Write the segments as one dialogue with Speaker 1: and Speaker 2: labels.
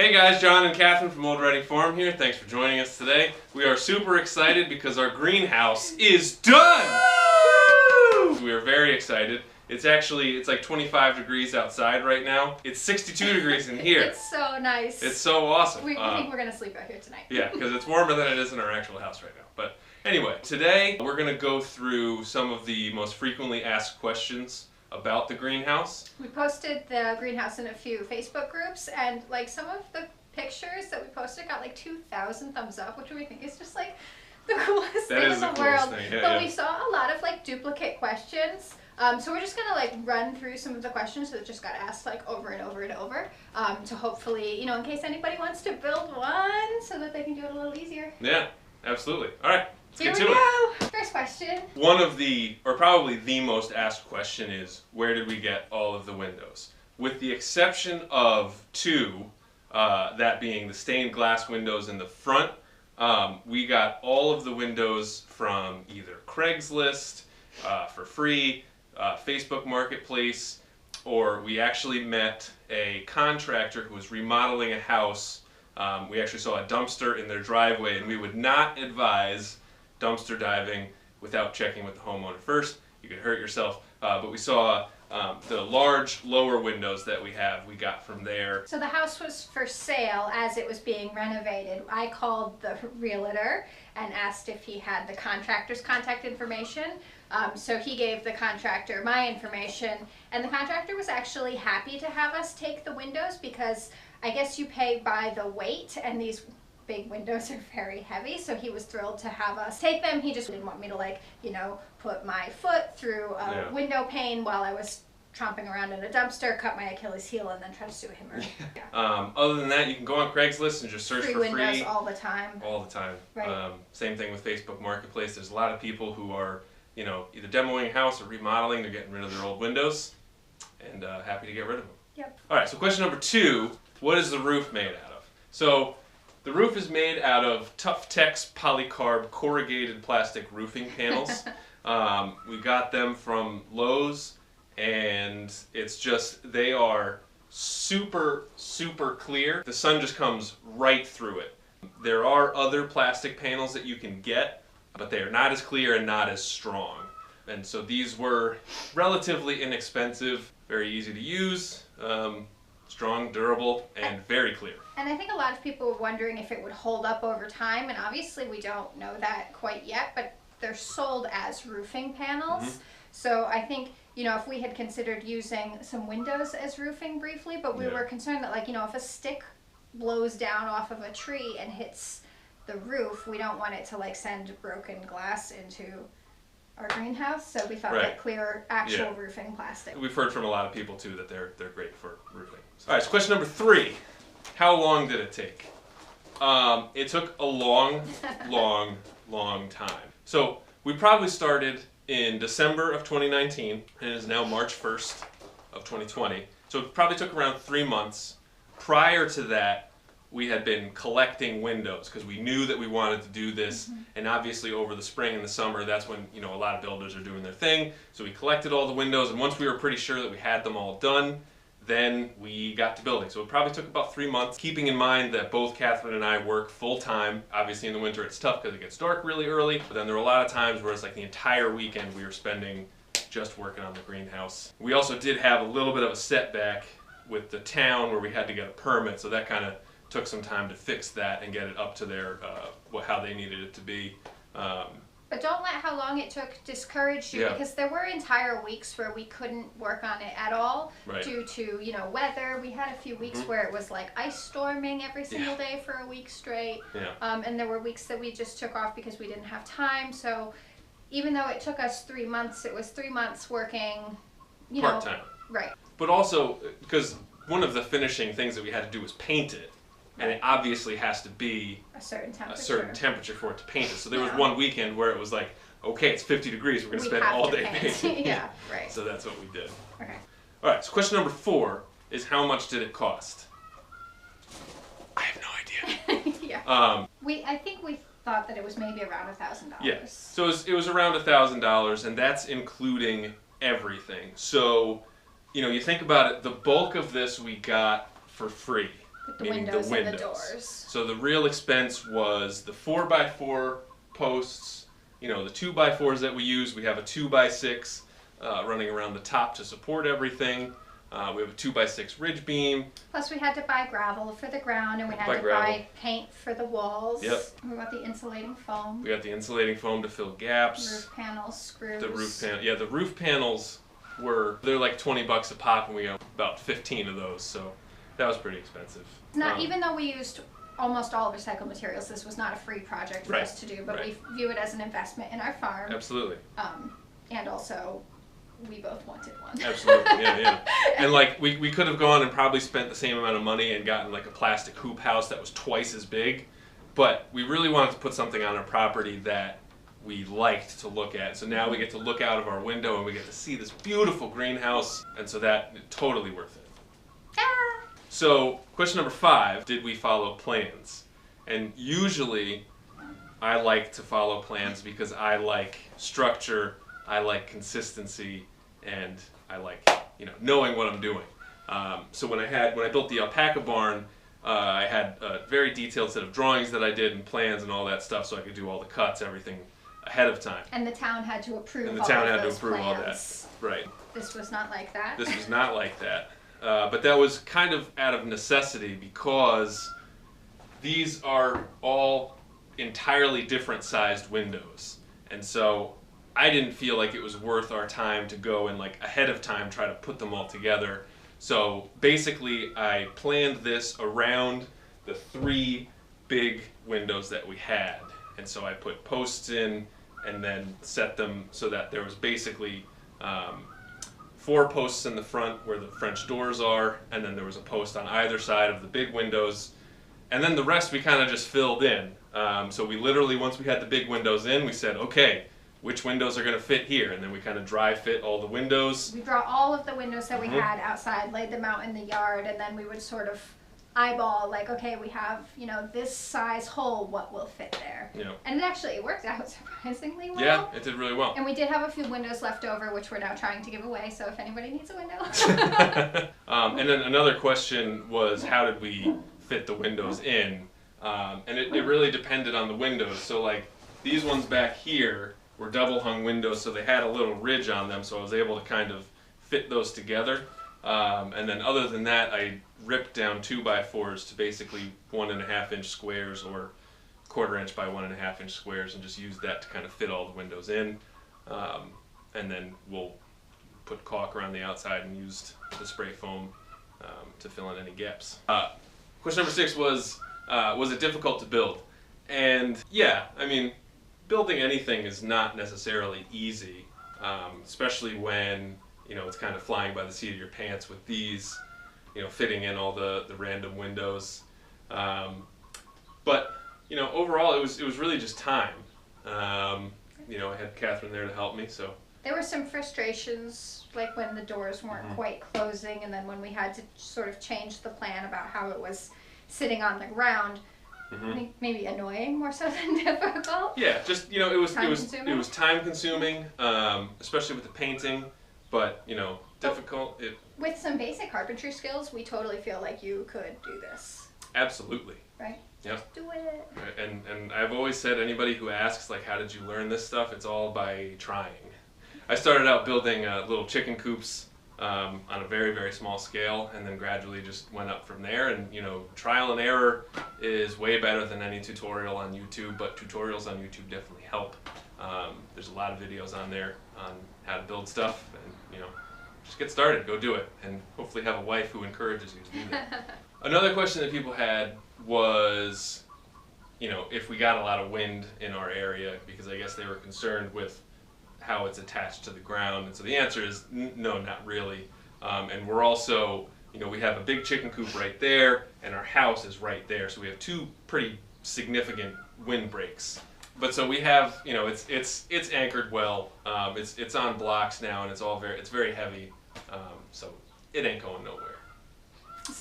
Speaker 1: Hey guys, John and Catherine from Old Reading Farm here. Thanks for joining us today. We are super excited because our greenhouse is done! Woo! We are very excited. It's like 25 degrees outside right now. It's 62 degrees in here.
Speaker 2: It's so nice.
Speaker 1: It's so awesome.
Speaker 2: We think we're going to sleep out here tonight.
Speaker 1: Yeah, because it's warmer than it is in our actual house right now. But anyway, today we're going to go through some of the most frequently asked questions about the greenhouse.
Speaker 2: We posted the greenhouse in a few Facebook groups, and like some of the pictures that we posted got like 2,000 thumbs up, which we think is just like the coolest thing in the world. But we saw a lot of like duplicate questions. So we're just gonna like run through some of the questions that just got asked like over and over and over to hopefully, in case anybody wants to build one so that they can do it a little easier.
Speaker 1: Yeah, absolutely. All right.
Speaker 2: Here we go. First question.
Speaker 1: One of the, or probably the most asked question is, where did we get all of the windows? With the exception of two, that being the stained glass windows in the front, we got all of the windows from either Craigslist for free, Facebook Marketplace, or we actually met a contractor who was remodeling a house. We actually saw a dumpster in their driveway, and we would not advise dumpster diving without checking with the homeowner first. You could hurt yourself, but we saw the large lower windows that we got from there.
Speaker 2: So the house was for sale as it was being renovated. I called the realtor and asked if he had the contractor's contact information. So he gave the contractor my information, and the contractor was actually happy to have us take the windows because I guess you pay by the weight, and these big windows are very heavy, so he was thrilled to have us take them. He just didn't want me to put my foot through a window pane while I was tromping around in a dumpster, cut my Achilles heel, and then try to sue him.
Speaker 1: Other than that, you can go on Craigslist and just search for free
Speaker 2: windows all the time.
Speaker 1: All the time.
Speaker 2: Right.
Speaker 1: Same thing with Facebook Marketplace. There's a lot of people who are, either demoing a house or remodeling. They're getting rid of their old windows, and happy to get rid of them.
Speaker 2: Yep.
Speaker 1: All right. So question number 2: what is the roof made out of? So the roof is made out of Tuftex polycarb corrugated plastic roofing panels. We got them from Lowe's, and they are super, super clear. The sun just comes right through it. There are other plastic panels that you can get, but they are not as clear and not as strong. And so these were relatively inexpensive, very easy to use, strong, durable, and very clear.
Speaker 2: And I think a lot of people were wondering if it would hold up over time, and obviously we don't know that quite yet, but they're sold as roofing panels. Mm-hmm. So I think, if we had considered using some windows as roofing briefly, but we were concerned that if a stick blows down off of a tree and hits the roof, we don't want it to send broken glass into our greenhouse, so we thought that clear actual roofing plastic.
Speaker 1: We've heard from a lot of people too that they're great for roofing. All right, so question number 3: how long did it take? It took a long, long time. So we probably started in December of 2019, and it is now March 1st of 2020. So it probably took around 3 months. Prior to that, we had been collecting windows because we knew that we wanted to do this, and obviously over the spring and the summer, that's when a lot of builders are doing their thing. So we collected all the windows, and once we were pretty sure that we had them all done, then we got to building. So it probably took about 3 months, keeping in mind that both Catherine and I work full-time. Obviously in the winter it's tough because it gets dark really early, but then there were a lot of times where it's the entire weekend we were spending just working on the greenhouse. We also did have a little bit of a setback with the town where we had to get a permit, so that kind of took some time to fix that and get it up to their how they needed it to be.
Speaker 2: But don't let how long it took discourage you, because there were entire weeks where we couldn't work on it at all due to weather. We had a few weeks where it was ice storming every single day for a week straight, and there were weeks that we just took off because we didn't have time. So even though it took us 3 months, it was 3 months working
Speaker 1: part-time.
Speaker 2: Right.
Speaker 1: But also because one of the finishing things that we had to do was paint it. And it obviously has to be
Speaker 2: a certain
Speaker 1: temperature for it to paint it. So there was one weekend where it was okay, it's 50 degrees, we're going to spend all day painting.
Speaker 2: Yeah, right.
Speaker 1: So that's what we did.
Speaker 2: Okay.
Speaker 1: All right, so question number 4 is, how much did it cost? I have no idea.
Speaker 2: I think we thought that it was maybe around $1,000.
Speaker 1: Yes. So it was around $1,000, and that's including everything. So, you think about it, the bulk of this we got for free.
Speaker 2: With the
Speaker 1: meaning
Speaker 2: windows and the doors.
Speaker 1: So the real expense was the 4x4 posts, the 2x4s that we use. We have a 2x6 running around the top to support everything. We have a 2x6 ridge beam.
Speaker 2: Plus we had to buy gravel for the ground, and we had to buy paint for the walls.
Speaker 1: Yep.
Speaker 2: We got the insulating foam.
Speaker 1: We got the insulating foam to fill gaps.
Speaker 2: Roof panels, screws.
Speaker 1: The roof panels they're like $20 a pop, and we got about 15 of those, so that was pretty expensive.
Speaker 2: Not even though we used almost all recycled materials, this was not a free project for us to do, but we view it as an investment in our farm.
Speaker 1: Absolutely.
Speaker 2: And also, we both wanted one.
Speaker 1: Absolutely, yeah. And like we could have gone and probably spent the same amount of money and gotten like a plastic hoop house that was twice as big, but we really wanted to put something on our property that we liked to look at. So now we get to look out of our window and we get to see this beautiful greenhouse, and so that totally worth it.
Speaker 2: Ah!
Speaker 1: So question number 5, did we follow plans? And usually I like to follow plans because I like structure, I like consistency, and I like knowing what I'm doing. So when I built the alpaca barn, I had a very detailed set of drawings that I did and plans and all that stuff, so I could do all the cuts, everything ahead of time.
Speaker 2: And the town had to approve.
Speaker 1: And the town had to approve all that. Right.
Speaker 2: This was not like that.
Speaker 1: This was not like that. But that was kind of out of necessity because these are all entirely different sized windows. And so I didn't feel like it was worth our time to go and like ahead of time try to put them all together. So basically I planned this around the 3 big windows that we had. And so I put posts in and then set them so that there was basically 4 posts in the front where the French doors are, and then there was a post on either side of the big windows. And then the rest we kind of just filled in. So we literally, once we had the big windows in, we said, okay, which windows are going to fit here? And then we kind of dry fit all the windows.
Speaker 2: We draw all of the windows that we had outside, laid them out in the yard, and then we would sort of eyeball, like, okay, we have, this size hole, what will fit there?
Speaker 1: Yeah.
Speaker 2: And it worked out surprisingly well.
Speaker 1: Yeah, it did really well.
Speaker 2: And we did have a few windows left over, which we're now trying to give away, so if anybody needs a window.
Speaker 1: And then another question was, how did we fit the windows in? And it really depended on the windows. So like these ones back here were double hung windows, so they had a little ridge on them, so I was able to kind of fit those together. And then other than that, I ripped down 2x4s to basically 1.5 inch squares or 1/4 inch by 1.5 inch squares, and just used that to kind of fit all the windows in. And then we'll put caulk around the outside and used the spray foam to fill in any gaps. Question number 6 was it difficult to build? And yeah, I mean, building anything is not necessarily easy, especially when it's kind of flying by the seat of your pants with these, fitting in all the random windows. But overall, it was really just time. I had Catherine there to help me, so.
Speaker 2: There were some frustrations, like when the doors weren't quite closing, and then when we had to sort of change the plan about how it was sitting on the ground. Maybe annoying more so than difficult.
Speaker 1: Yeah, just it was time consuming, especially with the painting, but difficult.
Speaker 2: With some basic carpentry skills, we totally feel like you could do this.
Speaker 1: Absolutely.
Speaker 2: Right?
Speaker 1: Yeah.
Speaker 2: Just do it.
Speaker 1: Right. And I've always said, anybody who asks like, how did you learn this stuff? It's all by trying. I started out building little chicken coops on a very, very small scale, and then gradually just went up from there. And trial and error is way better than any tutorial on YouTube, but tutorials on YouTube definitely help. There's a lot of videos on there on how to build stuff, and just get started, go do it, and hopefully have a wife who encourages you to do that. Another question that people had was, if we got a lot of wind in our area, because I guess they were concerned with how it's attached to the ground. And so the answer is no, not really. And we're also, we have a big chicken coop right there, and our house is right there. So we have 2 pretty significant wind breaks. But so we have, it's anchored well. It's on blocks now, and it's very heavy. So it ain't going nowhere.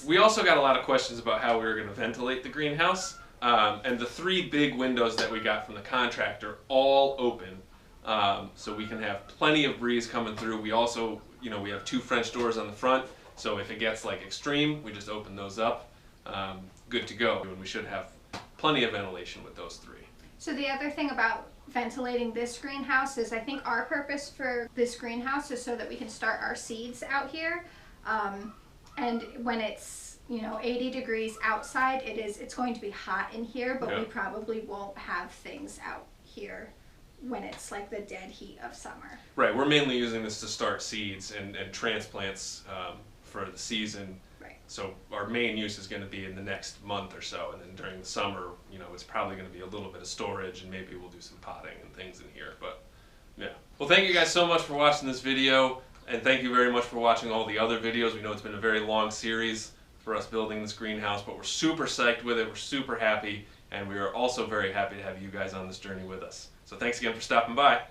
Speaker 1: We also got a lot of questions about how we were going to ventilate the greenhouse. And the 3 big windows that we got from the contractor all open. So we can have plenty of breeze coming through. We also, we have 2 French doors on the front, so if it gets like extreme, we just open those up. good to go. And we should have plenty of ventilation with those 3.
Speaker 2: So the other thing about ventilating this greenhouse is I think our purpose for this greenhouse is so that we can start our seeds out here. And when it's 80 degrees outside, it's going to be hot in here, but we probably won't have things out here when it's like the dead heat of summer.
Speaker 1: Right, we're mainly using this to start seeds and transplants for the season.
Speaker 2: Right.
Speaker 1: So our main use is going to be in the next month or so, and then during the summer, it's probably going to be a little bit of storage, and maybe we'll do some potting and things in here. But yeah. Well, thank you guys so much for watching this video, and thank you very much for watching all the other videos. We know it's been a very long series for us building this greenhouse, but we're super psyched with it. We're super happy, and we are also very happy to have you guys on this journey with us. So thanks again for stopping by.